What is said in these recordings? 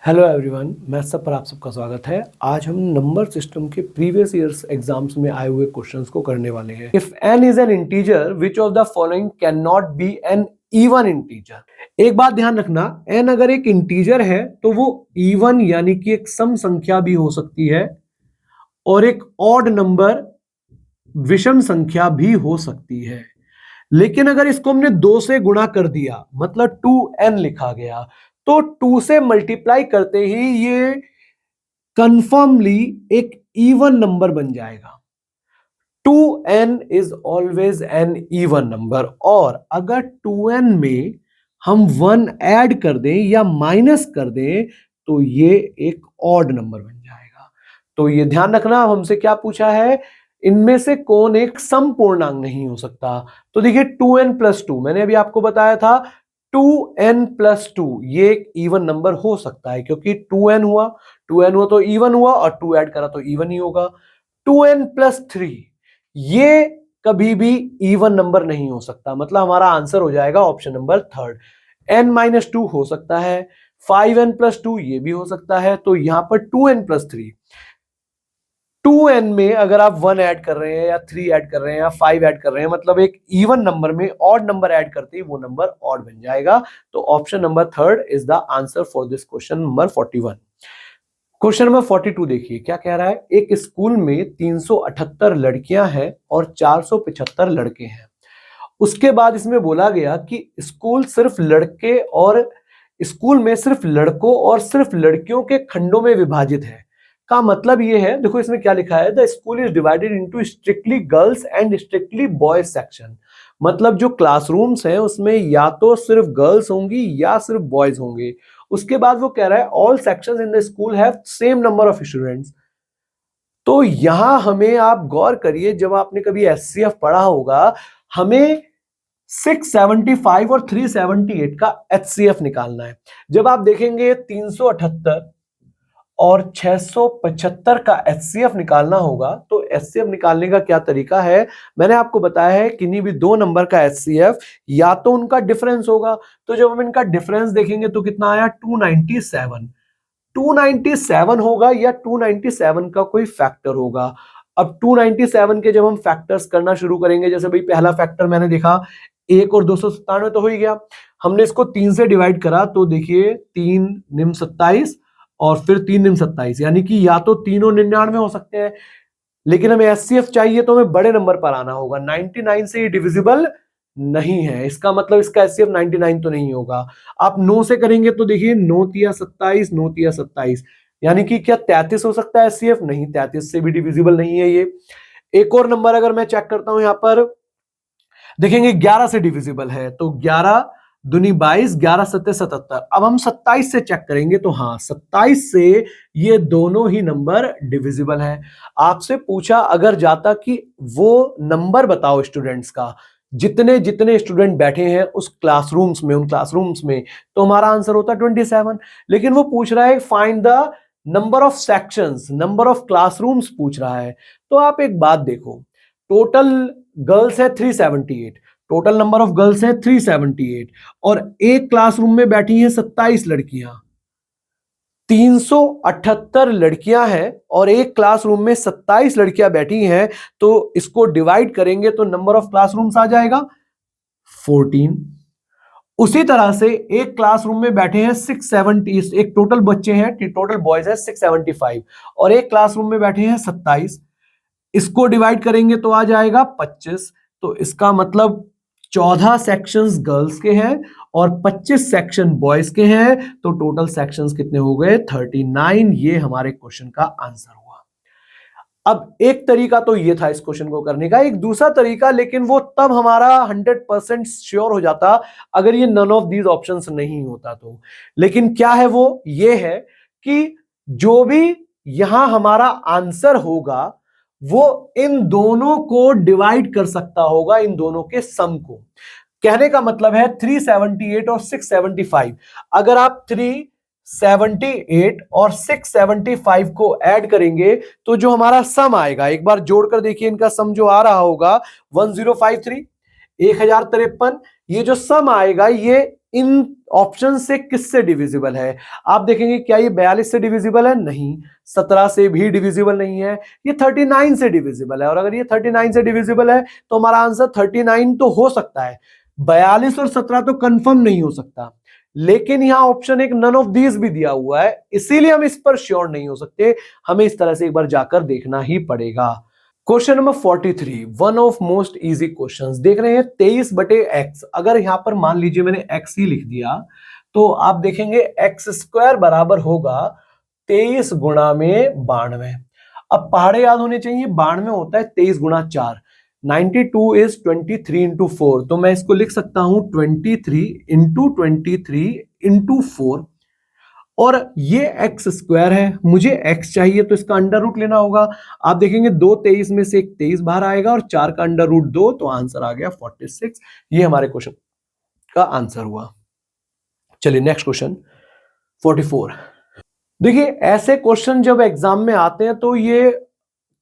Hello everyone, मैं सब पर आप सबका स्वागत है। आज हम नंबर सिस्टम के प्रीवियस ईयर्स एग्जाम्स में आए हुए क्वेश्चंस को करने वाले हैं। If n is an integer which of the following can not be an even integer. एक बात ध्यान रखना, n अगर एक इंटीजर है तो वो इवन यानी कि एक सम संख्या भी हो सकती है और एक ऑड नंबर विषम संख्या भी हो सकती है। लेकिन अगर इसको हमने 2 से गुणा कर दिया, मतलब 2n लिखा गया, तो 2 से मल्टीप्लाई करते ही ये कंफर्मली एक इवन नंबर बन जाएगा। 2n is always an even number. और अगर 2n में हम 1 ऐड कर दें या माइनस कर दें तो ये एक ऑड नंबर बन जाएगा। तो ये ध्यान रखना, हमसे क्या पूछा है, इनमें से कौन एक सम पूर्णांक नहीं हो सकता। तो देखिए 2n प्लस 2, मैंने अभी आपको बताया था 2n प्लस 2 ये एक इवन नंबर हो सकता है, क्योंकि 2n हुआ तो इवन हुआ और 2 ऐड करा तो इवन ही होगा। 2n प्लस 3 ये कभी भी इवन नंबर नहीं हो सकता, मतलब हमारा आंसर हो जाएगा option number third. n minus 2 हो सकता है, 5n प्लस 2 ये भी हो सकता है। तो यहां पर 2n प्लस 3, 2n में अगर आप 1 ऐड कर रहे हैं या 3 ऐड कर रहे हैं या 5 ऐड कर रहे हैं, मतलब एक इवन नंबर में ऑड नंबर ऐड करते ही वो नंबर ऑड बन जाएगा। तो option number third is the answer for this question number 41। Question number 42 देखिए क्या कह रहा है। एक स्कूल में 378 लड़कियां हैं और 475 लड़के हैं। उसके बाद इसमें बोला गया कि स्कूल में सिर्फ लड़कों और सिर्फ लड़कियों के खंडों में विभाजित है। का मतलब ये है, देखो इसमें क्या लिखा है, the school is divided into strictly girls and strictly boys section. मतलब जो क्लासरूम्स हैं उसमें या तो सिर्फ गर्ल्स होंगी या सिर्फ बॉयज होंगे। उसके बाद वो कह रहा है all sections in the school have same number of students. तो यहां हमें आप गौर करिए, जब आपने कभी एचसीएफ पढ़ा होगा, हमें 675 और 378 का एचसीएफ निकालना है। जब आप देखेंगे 378 और 675 का एचसीएफ निकालना होगा, तो एचसीएफ निकालने का क्या तरीका है, मैंने आपको बताया है किन्हीं भी दो नंबर का एचसीएफ या तो उनका डिफरेंस होगा। तो जब हम इनका डिफरेंस देखेंगे तो कितना आया, 297। 297 होगा या 297 का कोई फैक्टर होगा। अब 297 के जब हम फैक्टर्स करना शुरू करेंगे, जैसे भाई पहला फैक्टर मैंने देखा 1 और 297 तो हो ही गया। हमने इसको 3 से डिवाइड करा तो देखिए 3 निम 27 और फिर 3 निम 27, यानी कि या तो तीनों 99 हो सकते हैं। लेकिन हमें एचसीएफ चाहिए तो हमें बड़े नंबर पर आना होगा। 99 से ये डिविजिबल नहीं है, इसका मतलब इसका एचसीएफ 99 तो नहीं होगा। आप 9 से करेंगे तो देखिए 9 तिया 27, 9 तिया 27, यानी कि क्या 33 हो सकता है एचसीएफ? नहीं, 33 से भी डिविजिबल नहीं है ये। एक और नंबर अगर मैं चेक करता हूं, यहां पर देखेंगे 11 से डिविजिबल है, तो 11 दूनी 22, 11 सत्ते 77। अब हम 27 से चेक करेंगे तो हाँ, 27 से ये दोनों ही नंबर डिविजिबल है। आपसे पूछा अगर जाता कि वो नंबर बताओ स्टूडेंट्स का, जितने जितने स्टूडेंट बैठे हैं उस क्लासरूम्स में, उन क्लासरूम्स में, तो हमारा आंसर होता 27। लेकिन वो पूछ रहा है find the number of sections, number of classrooms पूछ रहा है। तो आप एक बात देखो, टोटल गर्ल्स है 378, टोटल नंबर ऑफ गर्ल्स है 378 और एक क्लासरूम में बैठी हैं 27 लड़कियां। 378 लड़कियां हैं और एक क्लासरूम में 27 लड़कियां बैठी हैं, तो इसको डिवाइड करेंगे तो नंबर ऑफ क्लासरूम्स आ जाएगा 14। उसी तरह से एक क्लासरूम में बैठे हैं 670, एक टोटल बच्चे हैं, टोटल बॉयज है 675 और एक क्लासरूम में बैठे हैं 27, इसको डिवाइड करेंगे तो आ जाएगा 25। तो इसका मतलब 14 सेक्शंस गर्ल्स के हैं और 25 सेक्शन बॉयज के हैं, तो टोटल सेक्शंस कितने हो गए, 39। ये हमारे क्वेश्चन का आंसर हुआ। अब एक तरीका तो ये था इस क्वेश्चन को करने का, एक दूसरा तरीका, लेकिन वो तब हमारा 100% श्योर हो जाता अगर ये नन ऑफ दीज ऑप्शंस नहीं होता तो। लेकिन क्या है वो, ये है कि जो भी यहां हमारा आंसर होगा वो इन दोनों को डिवाइड कर सकता होगा, इन दोनों के सम को। कहने का मतलब है 378 और 675, अगर आप 378 और 675 को ऐड करेंगे तो जो हमारा सम आएगा, एक बार जोड़कर देखिए इनका सम जो आ रहा होगा 1053। 1053, ये जो सम आएगा ये इन ऑप्शन से किससे डिविजिबल है? आप देखेंगे क्या ये 42 से डिविजिबल है? नहीं। 17 से भी डिविजिबल नहीं है, ये 39 से डिविजिबल है। और अगर ये 39 से डिविजिबल है तो हमारा आंसर 39 तो हो सकता है, 42 और 17 तो कंफर्म नहीं हो सकता। लेकिन यहां ऑप्शन एक नन ऑफ दीज भी दिया हुआ है, इसीलिए हम इस पर श्योर नहीं हो सकते, हमें इस तरह से एक बार जाकर देखना ही पड़ेगा। Question number 43, one of most easy questions. देख रहे हैं 23/x, अगर यहां पर मान लीजिए मैंने x ही लिख दिया तो आप देखेंगे x² बराबर होगा 23 गुणा में 92। अब पहाड़े याद होने चाहिए, 92 होता है 23 गुणा 4, 92 इज 23 इंटू 4, तो मैं इसको लिख सकता हूं 23 इंटू 23 इंटू 4, और ये x² है, मुझे x चाहिए तो इसका अंडर रूट लेना होगा। आप देखेंगे 2 23 में से एक 23 बाहर आएगा और 4 का अंडर रूट 2, तो आंसर आ गया 46। ये हमारे क्वेश्चन का आंसर हुआ। चलिए नेक्स्ट क्वेश्चन 44। देखिए ऐसे क्वेश्चन जब एग्जाम में आते हैं तो ये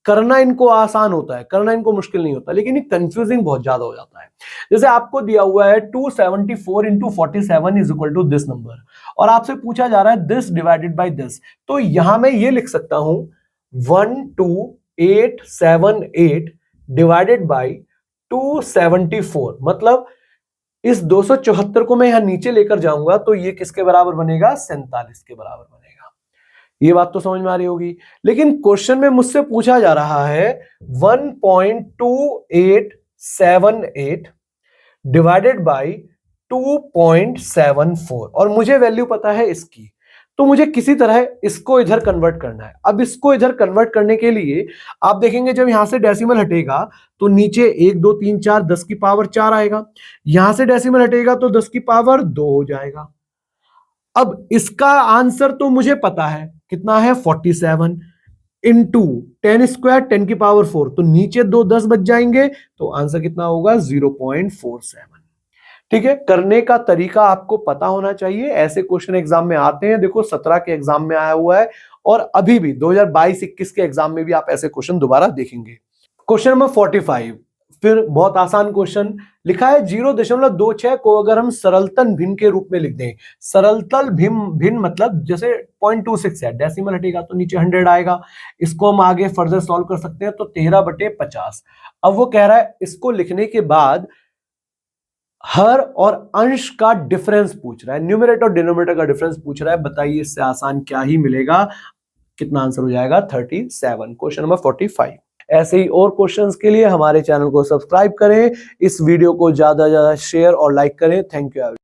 करना इनको आसान होता है, करना इनको मुश्किल नहीं होता, लेकिन ये कंफ्यूजिंग बहुत ज्यादा हो जाता है। जैसे आपको दिया हुआ है 274 into 47 is equal to this number, और आपसे पूछा जा रहा है दिस डिवाइडेड बाय दिस, तो यहां मैं ये लिख सकता हूं 12878 डिवाइडेड बाय 274, मतलब इस 274 को मैं यहां नीचे लेकर जाऊंगा तो ये किसके बराबर बनेगा? 47 के बराबर बनेगा। ये बात तो समझ में आ रही होगी। लेकिन क्वेश्चन में मुझसे पूछा जा रहा है 1.2878 डिवाइडेड बाय 2.74, और मुझे वैल्यू पता है इसकी, तो मुझे किसी तरह इसको इधर कन्वर्ट करना है। अब इसको इधर कन्वर्ट करने के लिए आप देखेंगे जब यहां से डेसिमल हटेगा तो नीचे 1 2 3 4 10 की पावर 4 आएगा, यहां से डेसिमल हटेगा तो 10 की पावर 2 हो जाएगा। अब इसका आंसर तो मुझे पता है कितना है, 47 इंटू 10² 10 की पावर 4, तो नीचे 2 10 बच जाएंगे, तो आंसर कितना होगा? 0.47। ठीक है, करने का तरीका आपको पता होना चाहिए। ऐसे क्वेश्चन एग्जाम में आते हैं, देखो 17 के एग्जाम में आया हुआ है और अभी भी 2022-21 के एग्जाम में भी आप ऐसे क्वेश्चन दोबारा देखेंगे। क्वेश्चन नंबर 45, फिर बहुत आसान क्वेश्चन लिखा है 0.26 को अगर हम सरलतल भिन्न के रूप में लिख दें, सरलतल भिन्न मतलब जैसे 0.26 है, डेसिमल हटेगा तो नीचे 100 आएगा, इसको हम आगे फर्दर सॉल्व कर सकते हैं तो 13/50। अब वो कह रहा है इसको लिखने के बाद हर और अंश का डिफरेंस पूछ रहा है, न्यूमरेटर और डिनोमिनेटर का डिफरेंस पूछ रहा है। बताइए इससे आसान क्या ही मिलेगा, कितना आंसर हो जाएगा? 37। Question number 45। ऐसे ही और क्वेश्चंस के लिए हमारे चैनल को सब्सक्राइब करें, इस वीडियो को ज्यादा से ज्यादा शेयर और लाइक करें। Thank you.